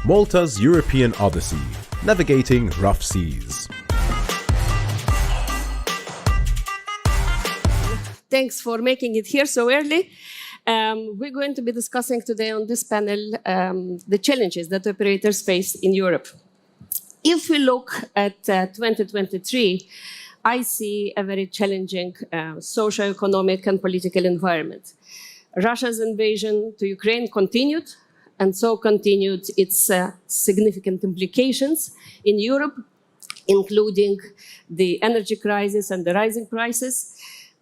Malta's European Odyssey, navigating rough seas. Thanks for making it here so early. We're going to be discussing today on this panel the challenges that operators face in Europe. If we look at 2023, I see a very challenging socio-economic and political environment. Russia's invasion to Ukraine continued, and so continued its significant implications in Europe, including the energy crisis and the rising prices.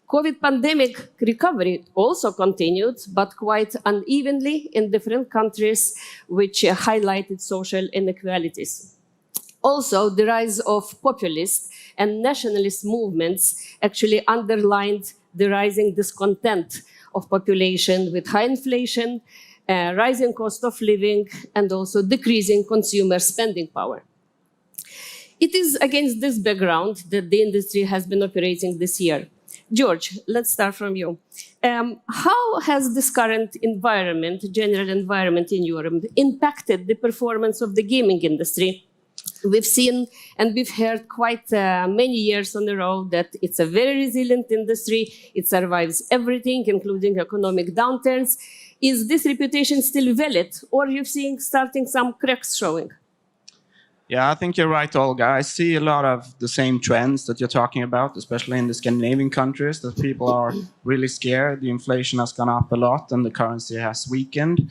COVID pandemic recovery also continued, but quite unevenly in different countries, which highlighted social inequalities. Also, the rise of populist and nationalist movements actually underlined the rising discontent of population with high inflation, rising cost of living, and also decreasing consumer spending power. It is against this background that the industry has been operating this year. George, let's start from you. How has this current environment, general environment in Europe, impacted the performance of the gaming industry? We've seen and we've heard quite many years in a row that it's a very resilient industry. It survives everything, including economic downturns. Is this reputation still valid, or are you seeing starting some cracks showing? Yeah, I think you're right, Olga. I see a lot of the same trends that you're talking about, especially in the Scandinavian countries, that people are really scared. The inflation has gone up a lot and the currency has weakened,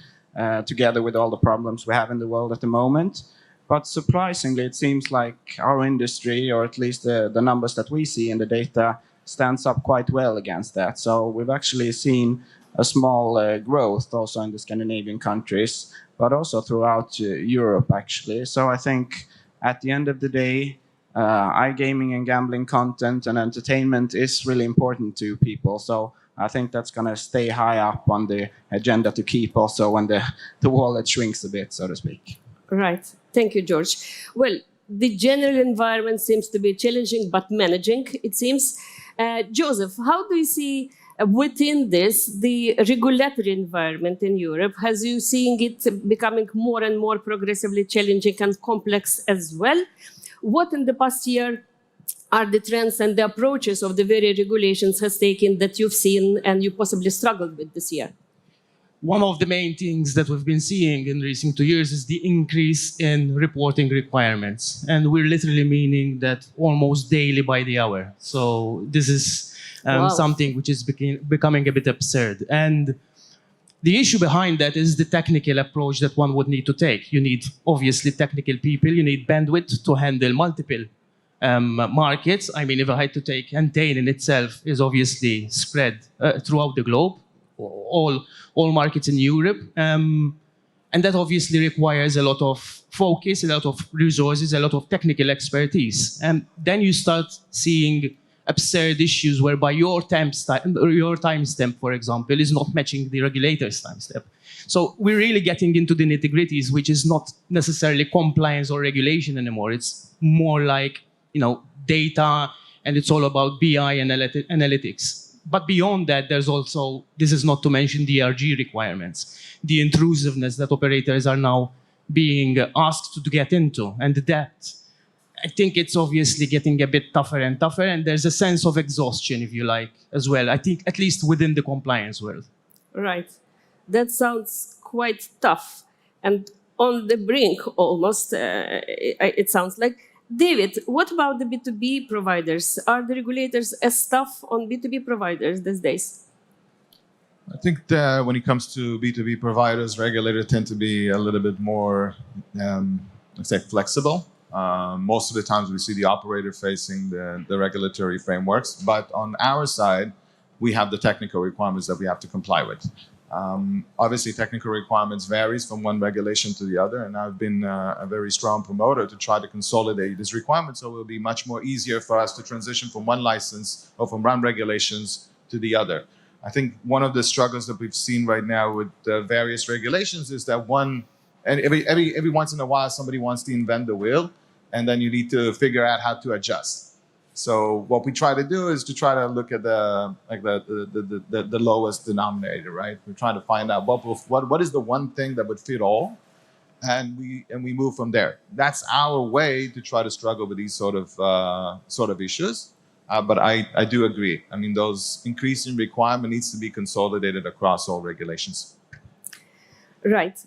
together with all the problems we have in the world at the moment. But surprisingly, it seems like our industry, or at least the numbers that we see in the data, stands up quite well against that. So we've actually seen a small growth also in the Scandinavian countries, but also throughout Europe, actually. So I think at the end of the day, iGaming and gambling content and entertainment is really important to people. So I think that's going to stay high up on the agenda to keep also when the wallet shrinks a bit, so to speak. Right. Thank you, George. Well, the general environment seems to be challenging, but managing, it seems. Joseph, how do you see within this, the regulatory environment in Europe? Has you seeing it becoming more and more progressively challenging and complex as well? What in the past year are the trends and the approaches of the very regulations has taken that you've seen and you possibly struggled with this year? One of the main things that we've been seeing in recent 2 years is the increase in reporting requirements. And we're literally meaning that almost daily by the hour. So this is something which is becoming a bit absurd. And the issue behind that is the technical approach that one would need to take. You need, obviously, technical people. You need bandwidth to handle multiple markets. I mean, if I had to take Entain in itself is obviously spread throughout the globe, all markets in Europe. And that obviously requires a lot of focus, a lot of resources, a lot of technical expertise. And then you start seeing absurd issues whereby your timestamp, for example, is not matching the regulator's timestamp. So we're really getting into the nitty-gritties, which is not necessarily compliance or regulation anymore. It's more like, data, and it's all about BI and analytics. But beyond that, there's also, this is not to mention DRG requirements, the intrusiveness that operators are now being asked to get into. And that, I think it's obviously getting a bit tougher and tougher, and there's a sense of exhaustion, if you like, as well. I think at least within the compliance world. Right. That sounds quite tough and on the brink almost, it sounds like. David, what about the B2B providers? Are the regulators as tough on B2B providers these days? I think that when it comes to B2B providers, regulators tend to be a little bit more, let's say, flexible. Most of the times we see the operator facing the regulatory frameworks, but on our side, we have the technical requirements that we have to comply with. Obviously, technical requirements varies from one regulation to the other, and I've been a very strong promoter to try to consolidate these requirements, so it will be much more easier for us to transition from one license or from one regulations to the other. I think one of the struggles that we've seen right now with the various regulations is that every once in a while somebody wants to invent the wheel, and then you need to figure out how to adjust. So what we try to do is to try to look at the lowest denominator, right? We're trying to find out what is the one thing that would fit all, and we move from there. That's our way to try to struggle with these sort of issues. But I do agree. I mean, those increasing requirement needs to be consolidated across all regulations. Right.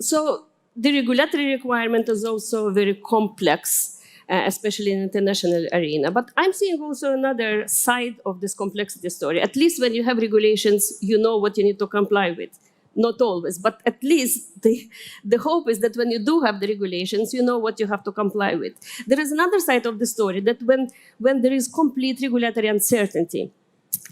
So the regulatory requirement is also very complex, especially in international arena. But I'm seeing also another side of this complexity story. At least when you have regulations, you know what you need to comply with. Not always, but at least the hope is that when you do have the regulations, you know what you have to comply with. There is another side of the story that when there is complete regulatory uncertainty,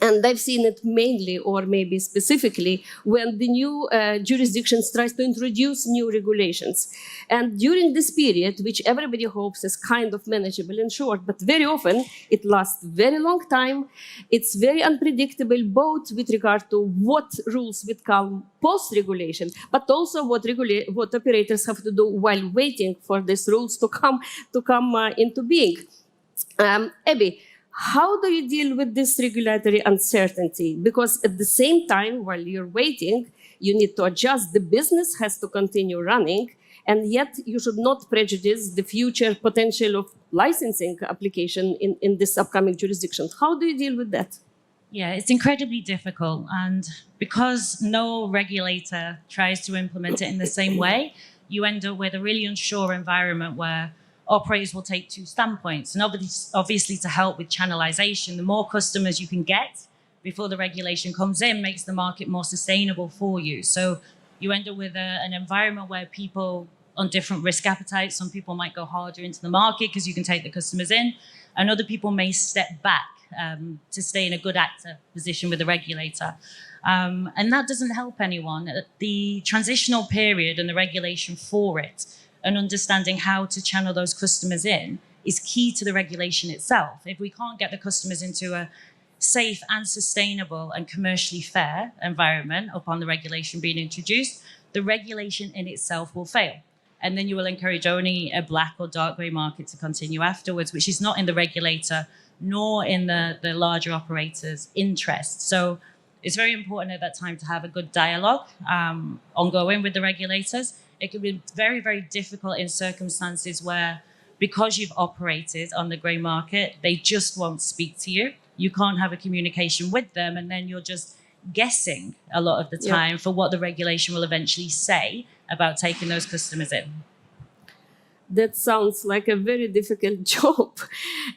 and I've seen it mainly or maybe specifically when the new jurisdictions tries to introduce new regulations. And during this period, which everybody hopes is kind of manageable and short, but very often it lasts very long time. It's very unpredictable, both with regard to what rules will come post-regulation, but also what operators have to do while waiting for these rules to come into being. Abby, how do you deal with this regulatory uncertainty? Because at the same time, while you're waiting, you need to adjust. The business has to continue running, and yet you should not prejudice the future potential of licensing application in this upcoming jurisdiction. How do you deal with that? Yeah, it's incredibly difficult. And because no regulator tries to implement it in the same way, you end up with a really unsure environment where operators will take two standpoints. And obviously to help with channelization, the more customers you can get before the regulation comes in makes the market more sustainable for you. So you end up with an environment where people on different risk appetites, some people might go harder into the market because you can take the customers in, and other people may step back to stay in a good actor position with the regulator. And that doesn't help anyone. The transitional period and the regulation for it and understanding how to channel those customers in is key to the regulation itself. If we can't get the customers into a safe and sustainable and commercially fair environment upon the regulation being introduced, the regulation in itself will fail. And then you will encourage only a black or dark grey market to continue afterwards, which is not in the regulator nor in the larger operators' interest. So it's very important at that time to have a good dialogue ongoing with the regulators. It can be very, very difficult in circumstances where, because you've operated on the grey market, they just won't speak to you. You can't have a communication with them, and then you're just guessing a lot of the time for what the regulation will eventually say about taking those customers in. That sounds like a very difficult job.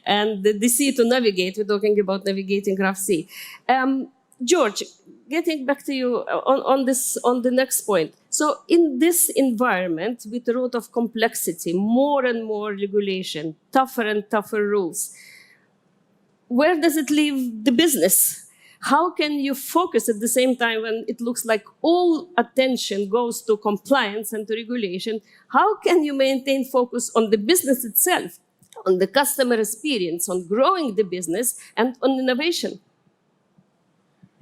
And the sea to navigate, we're talking about navigating rough sea. George, getting back to you on the next point. So in this environment, with a lot of complexity, more and more regulation, tougher and tougher rules, where does it leave the business? How can you focus at the same time when it looks like all attention goes to compliance and to regulation? How can you maintain focus on the business itself, on the customer experience, on growing the business, and on innovation?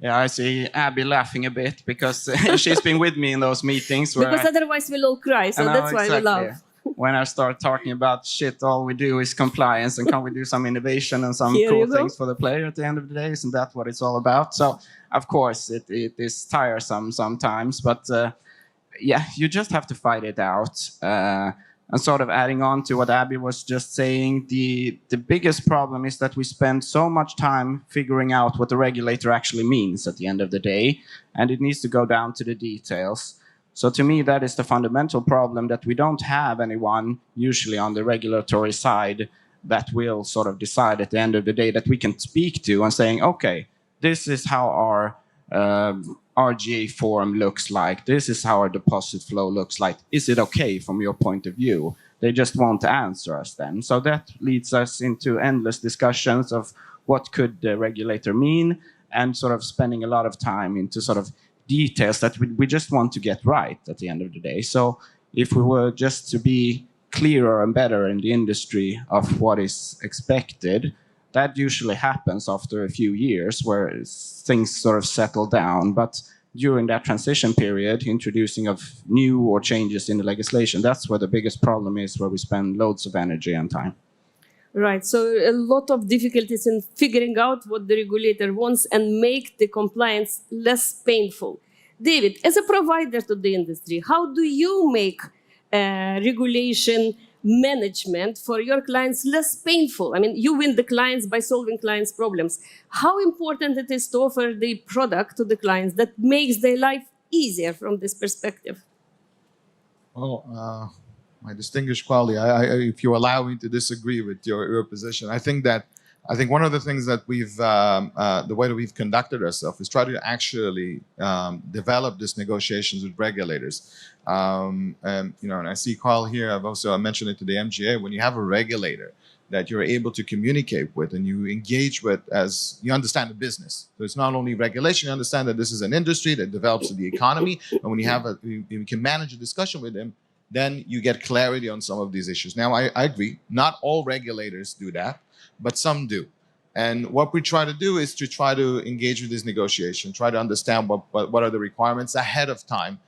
Yeah, I see Abby laughing a bit because she's been with me in those meetings. Because otherwise we'll all cry, so that's why we laugh. When I start talking about shit, all we do is compliance, and can we do some innovation and some cool things for the player at the end of the day? Isn't that what it's all about? So, of course, it is tiresome sometimes, but yeah, you just have to fight it out. And sort of adding on to what Abby was just saying, the biggest problem is that we spend so much time figuring out what the regulator actually means at the end of the day, and it needs to go down to the details. So to me, that is the fundamental problem, that we don't have anyone usually on the regulatory side that will sort of decide at the end of the day that we can speak to and saying, okay, this is how our RGA form looks like. This is how our deposit flow looks like. Is it okay from your point of view? They just won't answer us then. So that leads us into endless discussions of what could the regulator mean, and sort of spending a lot of time into sort of details that we just want to get right at the end of the day. So if we were just to be clearer and better in the industry of what is expected, that usually happens after a few years where things sort of settle down. But during that transition period, introducing of new or changes in the legislation, that's where the biggest problem is, where we spend loads of energy and time. Right, so a lot of difficulties in figuring out what the regulator wants and make the compliance less painful. David, as a provider to the industry, how do you make regulation management for your clients less painful? I mean, you win the clients by solving clients' problems. How important it is to offer the product to the clients that makes their life easier from this perspective? Well, my distinguished colleague, if you allow me to disagree with your position, I think one of the things that the way that we've conducted ourselves is try to actually develop these negotiations with regulators. And I see Carl here. I mentioned it to the MGA. When you have a regulator that you're able to communicate with and you engage with, as you understand the business. So it's not only regulation. You understand that this is an industry that develops the economy, and when you can manage a discussion with them, then you get clarity on some of these issues. Now, I agree, not all regulators do that, but some do. And what we try to do is to try to engage with this negotiation, try to understand what are the requirements ahead of time.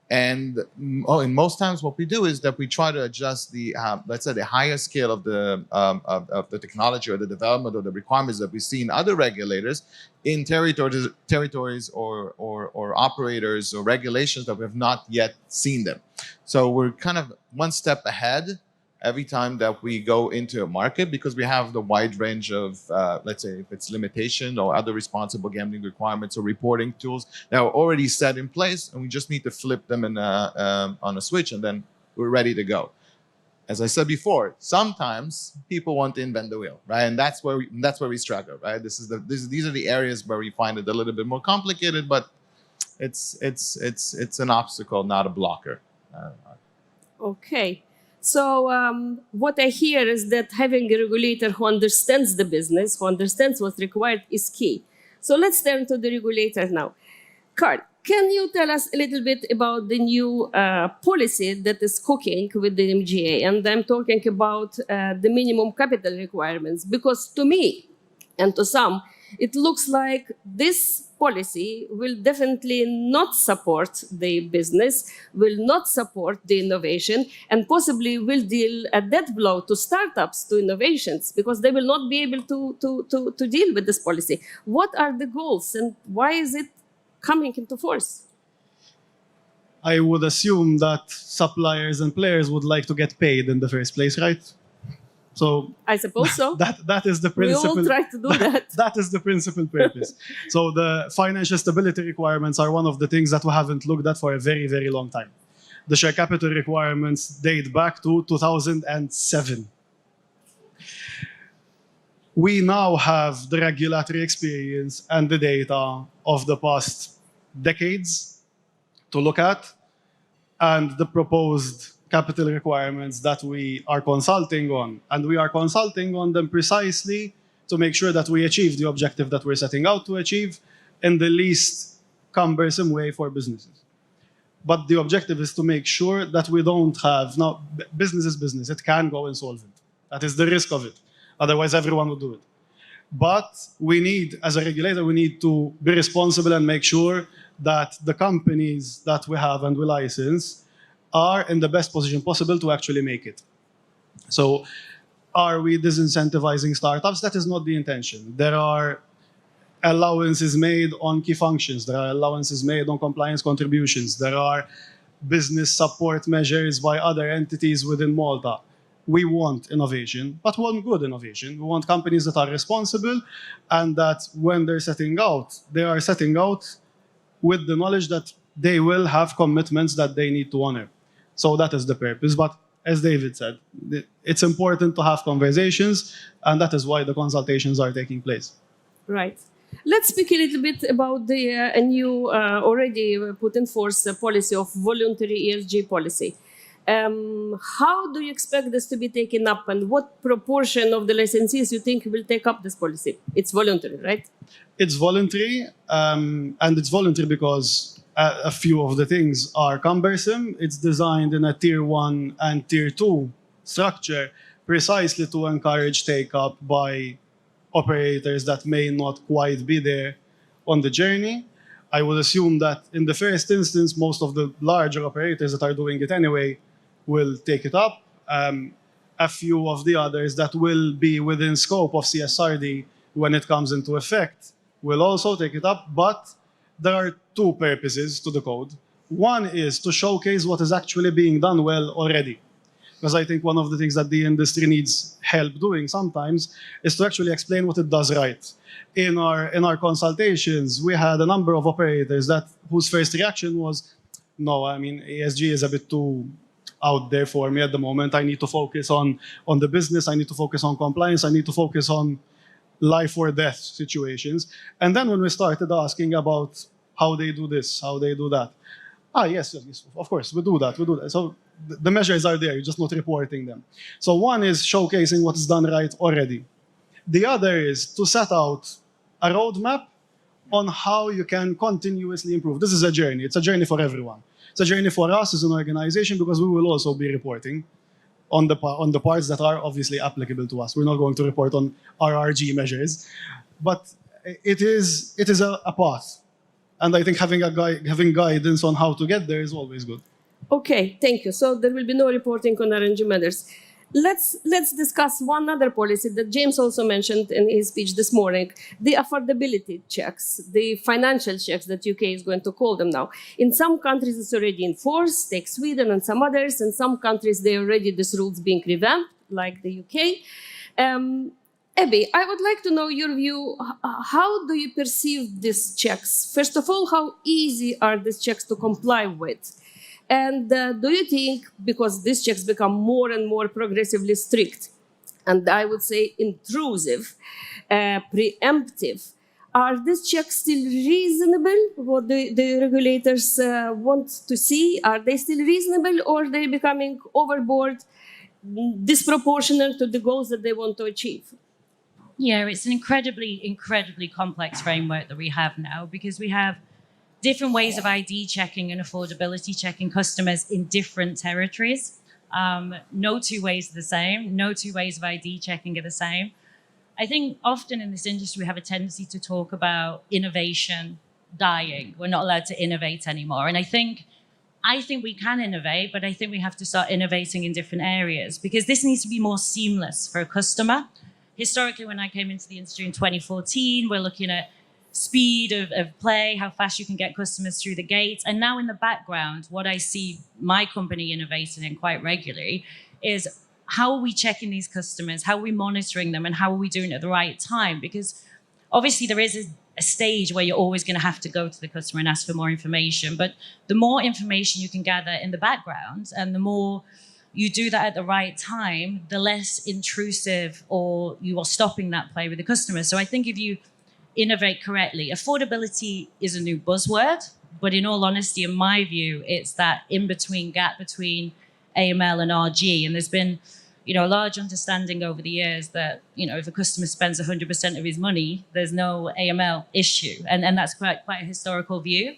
And in most times, what we do is that we try to adjust the, let's say, the higher scale of the technology or the development or the requirements that we see in other regulators in territories or operators or regulations that we have not yet seen them. So we're kind of one step ahead every time that we go into a market, because we have the wide range of, let's say, if it's limitation or other responsible gambling requirements or reporting tools that are already set in place, and we just need to flip them on a switch, and then we're ready to go. As I said before, sometimes people want to invent the wheel, right? And that's where we struggle, right? These are the areas where we find it a little bit more complicated, but it's an obstacle, not a blocker. Okay. So what I hear is that having a regulator who understands the business, who understands what's required, is key. So let's turn to the regulator now. Carl, can you tell us a little bit about the new policy that is cooking with the MGA? And I'm talking about the minimum capital requirements, because to me and to some, it looks like this policy will definitely not support the business, will not support the innovation, and possibly will deal a death blow to startups, to innovations, because they will not be able to deal with this policy. What are the goals, and why is it coming into force? I would assume that suppliers and players would like to get paid in the first place, right? So I suppose so. That is the principle. We all try to do that. That is the principal purpose. So the financial stability requirements are one of the things that we haven't looked at for a very, very long time. The share capital requirements date back to 2007. We now have the regulatory experience and the data of the past decades to look at, and the proposed capital requirements that we are consulting on. And we are consulting on them precisely to make sure that we achieve the objective that we're setting out to achieve in the least cumbersome way for businesses. But the objective is to make sure that we don't have, now business is business, it can go insolvent. That is the risk of it. Otherwise everyone would do it. But we need, as a regulator, we need to be responsible and make sure that the companies that we have and we license are in the best position possible to actually make it. So are we disincentivizing startups? That is not the intention. There are allowances made on key functions. There are allowances made on compliance contributions. There are business support measures by other entities within Malta. We want innovation, but we want good innovation. We want companies that are responsible and that when they're setting out, they are setting out with the knowledge that they will have commitments that they need to honor. So that is the purpose. But as David said, it's important to have conversations, and that is why the consultations are taking place. Right. Let's speak a little bit about the new, already put in force policy of voluntary ESG policy. How do you expect this to be taken up, and what proportion of the licensees you think will take up this policy? It's voluntary, right? It's voluntary, and it's voluntary because a few of the things are cumbersome. It's designed in a tier 1 and tier 2 structure precisely to encourage take-up by operators that may not quite be there on the journey. I would assume that in the first instance, most of the larger operators that are doing it anyway will take it up. A few of the others that will be within scope of CSRD when it comes into effect will also take it up, but there are two purposes to the code. One is to showcase what is actually being done well already. Because I think one of the things that the industry needs help doing sometimes is to actually explain what it does right. In our consultations, we had a number of operators whose first reaction was, no, I mean, ESG is a bit too out there for me at the moment. I need to focus on the business. I need to focus on compliance. I need to focus on life or death situations. And then when we started asking about how they do this, how they do that, yes, of course, we do that. So the measures are there, you're just not reporting them. So one is showcasing what is done right already. The other is to set out a roadmap on how you can continuously improve. This is a journey. It's a journey for everyone. It's a journey for us as an organization because we will also be reporting on the parts that are obviously applicable to us. We're not going to report on RRG measures, but it is a path. And I think having guidance on how to get there is always good. Okay, thank you. So there will be no reporting on RNG matters. Let's discuss one other policy that James also mentioned in his speech this morning, the affordability checks, the financial checks that UK is going to call them now. In some countries, it's already in force, take Sweden and some others. In some countries, this rule's being revamped, like the UK. Abby, I would like to know your view. How do you perceive these checks? First of all, how easy are these checks to comply with? And do you think, because these checks become more and more progressively strict, and I would say intrusive, preemptive, are these checks still reasonable? What the regulators want to see? Are they still reasonable, or are they becoming overboard, disproportionate to the goals that they want to achieve? Yeah, it's an incredibly complex framework that we have now, because we have different ways of ID checking and affordability checking customers in different territories. No two ways are the same. No two ways of ID checking are the same. I think often in this industry, we have a tendency to talk about innovation dying. We're not allowed to innovate anymore. And I think we can innovate, but I think we have to start innovating in different areas, because this needs to be more seamless for a customer. Historically, when I came into the industry in 2014, we're looking at speed of play, how fast you can get customers through the gate. And now in the background, what I see my company innovating in quite regularly is how are we checking these customers, how are we monitoring them, and how are we doing it at the right time? Because obviously there is a stage where you're always going to have to go to the customer and ask for more information. But the more information you can gather in the background, and the more you do that at the right time, the less intrusive or you are stopping that play with the customer. So I think if you innovate correctly, affordability is a new buzzword, but in all honesty, in my view, it's that in-between gap between AML and RG. And there's been, a large understanding over the years that, if a customer spends 100% of his money, there's no AML issue. And that's quite a historical view.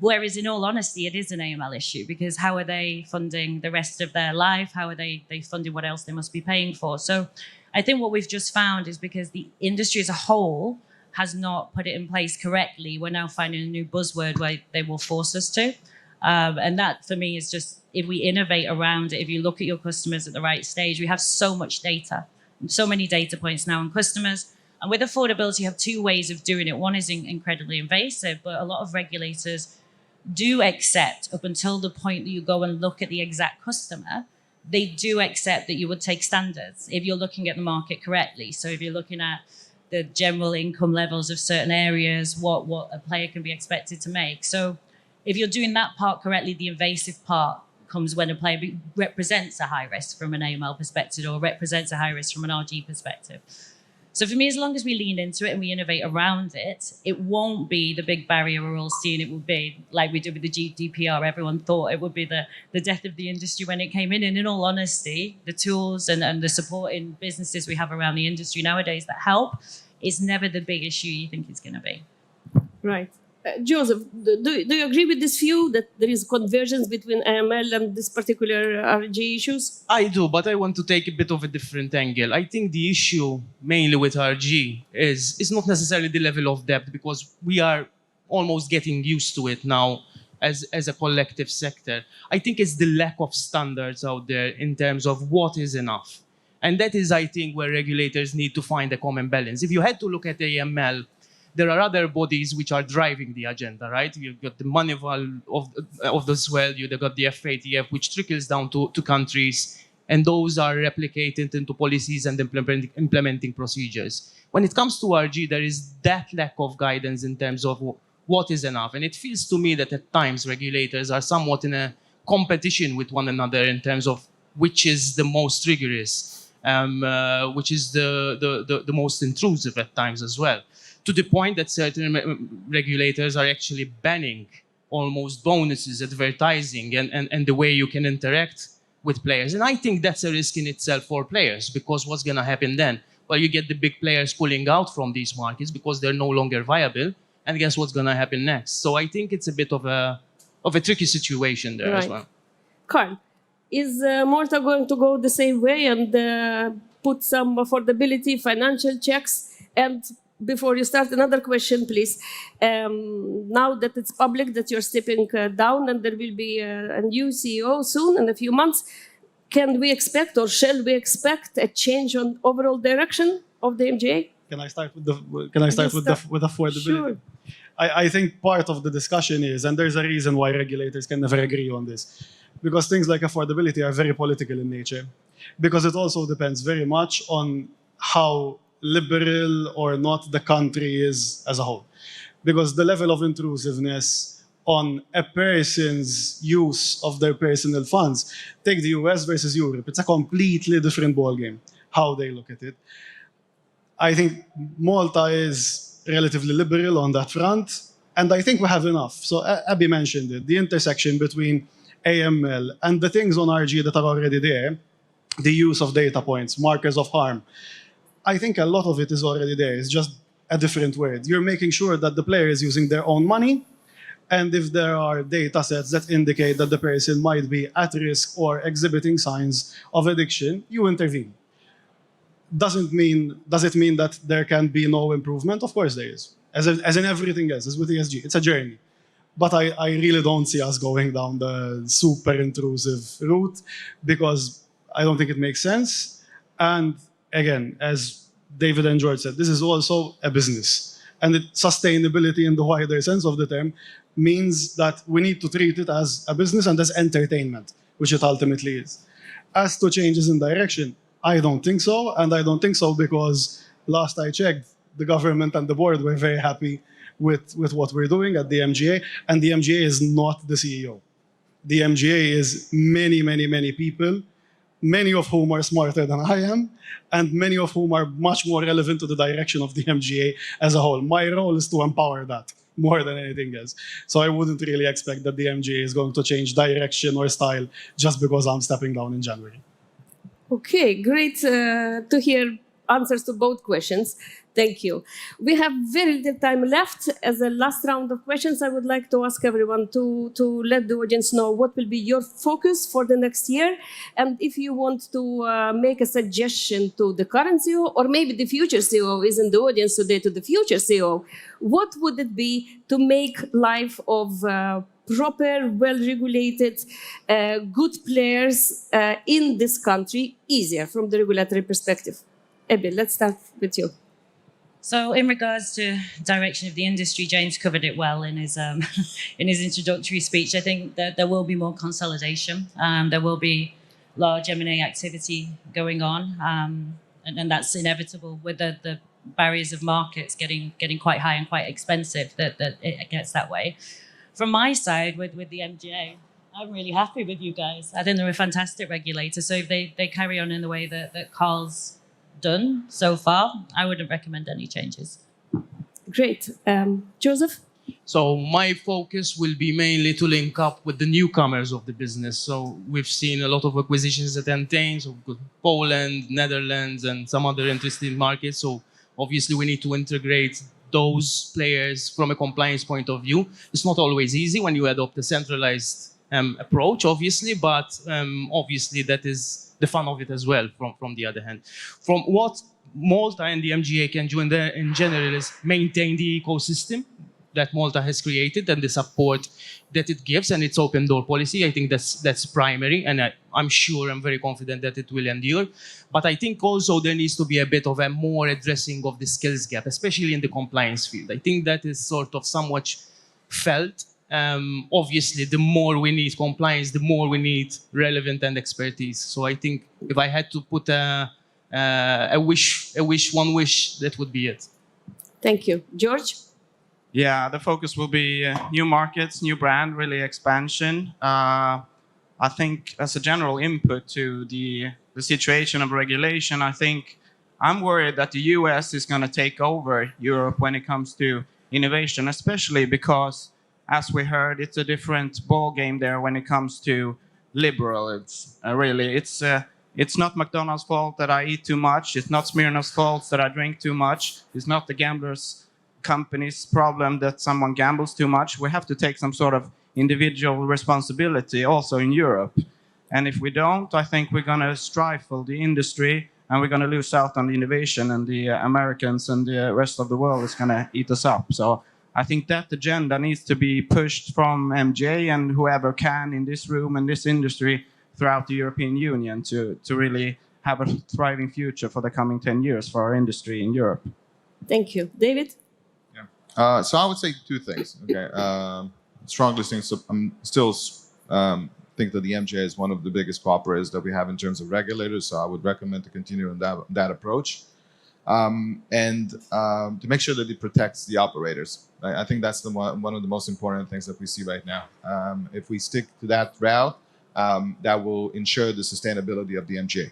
Whereas in all honesty, it is an AML issue, because how are they funding the rest of their life? How are they funding what else they must be paying for? So I think what we've just found is, because the industry as a whole has not put it in place correctly, we're now finding a new buzzword where they will force us to. And that for me is just, if we innovate around it, if you look at your customers at the right stage, we have so much data, so many data points now on customers. And with affordability, you have two ways of doing it. One is incredibly invasive, but a lot of regulators do accept, up until the point that you go and look at the exact customer, they do accept that you would take standards if you're looking at the market correctly. So if you're looking at the general income levels of certain areas, what a player can be expected to make. So if you're doing that part correctly, the invasive part comes when a player represents a high risk from an AML perspective, or represents a high risk from an RG perspective. So for me, as long as we lean into it and we innovate around it, it won't be the big barrier we're all seeing. It will be like we did with the GDPR. Everyone thought it would be the death of the industry when it came in. And in all honesty, the tools and the supporting businesses we have around the industry nowadays that help is never the big issue you think it's going to be. Right. Joseph, do you agree with this view that there is convergence between AML and this particular RG issues? I do, but I want to take a bit of a different angle. I think the issue mainly with RG is not necessarily the level of depth, because we are almost getting used to it now as a collective sector. I think it's the lack of standards out there in terms of what is enough. And that is, I think, where regulators need to find a common balance. If you had to look at AML, there are other bodies which are driving the agenda, right? You've got the Moneyval of the swell, you've got the FATF, which trickles down to countries, and those are replicated into policies and implementing procedures. When it comes to RG, there is that lack of guidance in terms of what is enough. And it feels to me that at times regulators are somewhat in a competition with one another in terms of which is the most rigorous, which is the most intrusive at times as well. To the point that certain regulators are actually banning almost bonuses, advertising, and the way you can interact with players. And I think that's a risk in itself for players, because what's going to happen then? Well, you get the big players pulling out from these markets because they're no longer viable. And guess what's going to happen next? So I think it's a bit of a tricky situation there as well. Carl, is Malta going to go the same way and put some affordability, financial checks? And before you start, another question, please. Now that it's public that you're stepping down and there will be a new CEO soon in a few months, can we expect, or shall we expect, a change on overall direction of the MGA? Can I start with affordability? Sure. I think part of the discussion is, and there's a reason why regulators can never agree on this, because things like affordability are very political in nature, because it also depends very much on how liberal or not the country is as a whole. Because the level of intrusiveness on a person's use of their personal funds, take the US versus Europe, it's a completely different ballgame, how they look at it. I think Malta is relatively liberal on that front, and I think we have enough. So Abby mentioned it, the intersection between AML and the things on RG that are already there, the use of data points, markers of harm. I think a lot of it is already there. It's just a different word. You're making sure that the player is using their own money, and if there are data sets that indicate that the person might be at risk or exhibiting signs of addiction, you intervene. Does it mean that there can be no improvement? Of course there is. As in everything else, as with ESG, it's a journey. But I really don't see us going down the super intrusive route, because I don't think it makes sense. And again, as David and George said, this is also a business. And sustainability in the wider sense of the term means that we need to treat it as a business and as entertainment, which it ultimately is. As to changes in direction, I don't think so. And I don't think so because last I checked, the government and the board were very happy with what we're doing at the MGA. And the MGA is not the CEO. The MGA is many, many, many people, many of whom are smarter than I am, and many of whom are much more relevant to the direction of the MGA as a whole. My role is to empower that more than anything else. So I wouldn't really expect that the MGA is going to change direction or style just because I'm stepping down in January. Okay, great to hear answers to both questions. Thank you. We have very little time left. As a last round of questions, I would like to ask everyone to let the audience know what will be your focus for the next year. And if you want to make a suggestion to the current CEO, or maybe the future CEO is in the audience today, to the future CEO, what would it be to make life of proper, well-regulated, good players in this country easier from the regulatory perspective? Abby, let's start with you. So in regards to direction of the industry, James covered it well in his in his introductory speech. I think that there will be more consolidation. There will be large M&A activity going on, and that's inevitable with the barriers of markets getting quite high and quite expensive, that it gets that way. From my side, with the MGA, I'm really happy with you guys. I think they're a fantastic regulator. So if they carry on in the way that Carl's done so far, I wouldn't recommend any changes. Great. Joseph? So my focus will be mainly to link up with the newcomers of the business. So we've seen a lot of acquisitions at Entain, so we've got Poland, Netherlands, and some other interesting markets. So obviously we need to integrate those players from a compliance point of view. It's not always easy when you adopt a centralized approach, obviously, but obviously that is the fun of it as well, from the other hand. From what Malta and the MGA can do in general is maintain the ecosystem, that Malta has created and the support that it gives and its open door policy. I think that's primary, and I'm sure, I'm very confident that it will endure. But I think also there needs to be a bit of a more addressing of the skills gap, especially in the compliance field. I think that is sort of somewhat felt. Obviously, the more we need compliance, the more we need relevant and expertise. So I think if I had to put one wish, that would be it. Thank you. George? Yeah, the focus will be new markets, new brand, really expansion. I think as a general input to the situation of regulation, I think I'm worried that the US is going to take over Europe when it comes to innovation, especially because, as we heard, it's a different ball game there when it comes to liberal. It's not McDonald's fault that I eat too much. It's not Smirnoff's fault that I drink too much. It's not the gamblers' company's problem that someone gambles too much. We have to take some sort of individual responsibility also in Europe. And if we don't, I think we're going to stifle the industry and we're going to lose out on the innovation, and the Americans and the rest of the world is going to eat us up. So I think that agenda needs to be pushed from MJ and whoever can in this room and this industry throughout the European Union to really have a thriving future for the coming 10 years for our industry in Europe. Thank you. David? So I would say two things. Okay, strongly think I'm still think that the MJ is one of the biggest cooperators that we have in terms of regulators. So I would recommend to continue in that approach, and to make sure that it protects the operators. I think that's one of the most important things that we see right now. If we stick to that route, that will ensure the sustainability of the MJ.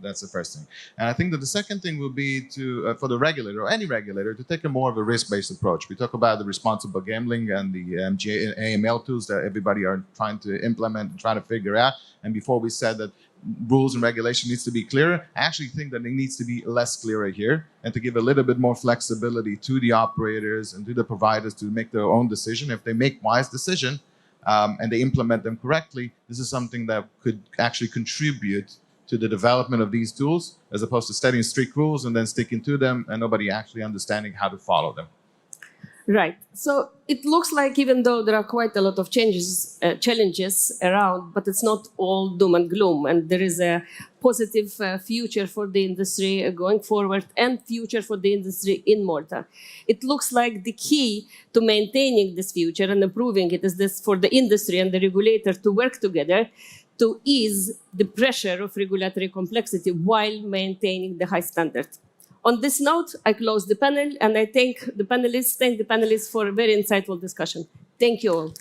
That's the first thing. And I think that the second thing will be to for the regulator or any regulator to take a more of a risk-based approach. We talk about the responsible gambling and the MJ and AML tools that everybody are trying to implement and trying to figure out. And before we said that rules and regulation needs to be clearer, I actually think that it needs to be less clearer here and to give a little bit more flexibility to the operators and to the providers to make their own decision. If they make wise decision and they implement them correctly, this is something that could actually contribute to the development of these tools, as opposed to studying strict rules and then sticking to them and nobody actually understanding how to follow them. Right. So it looks like, even though there are quite a lot of challenges around, but it's not all doom and gloom, and there is a positive future for the industry going forward and future for the industry in Malta. It looks like the key to maintaining this future and improving it is this for the industry and the regulator to work together to ease the pressure of regulatory complexity while maintaining the high standard. On this note, I close the panel, and I thank the panelists for a very insightful discussion. Thank you all.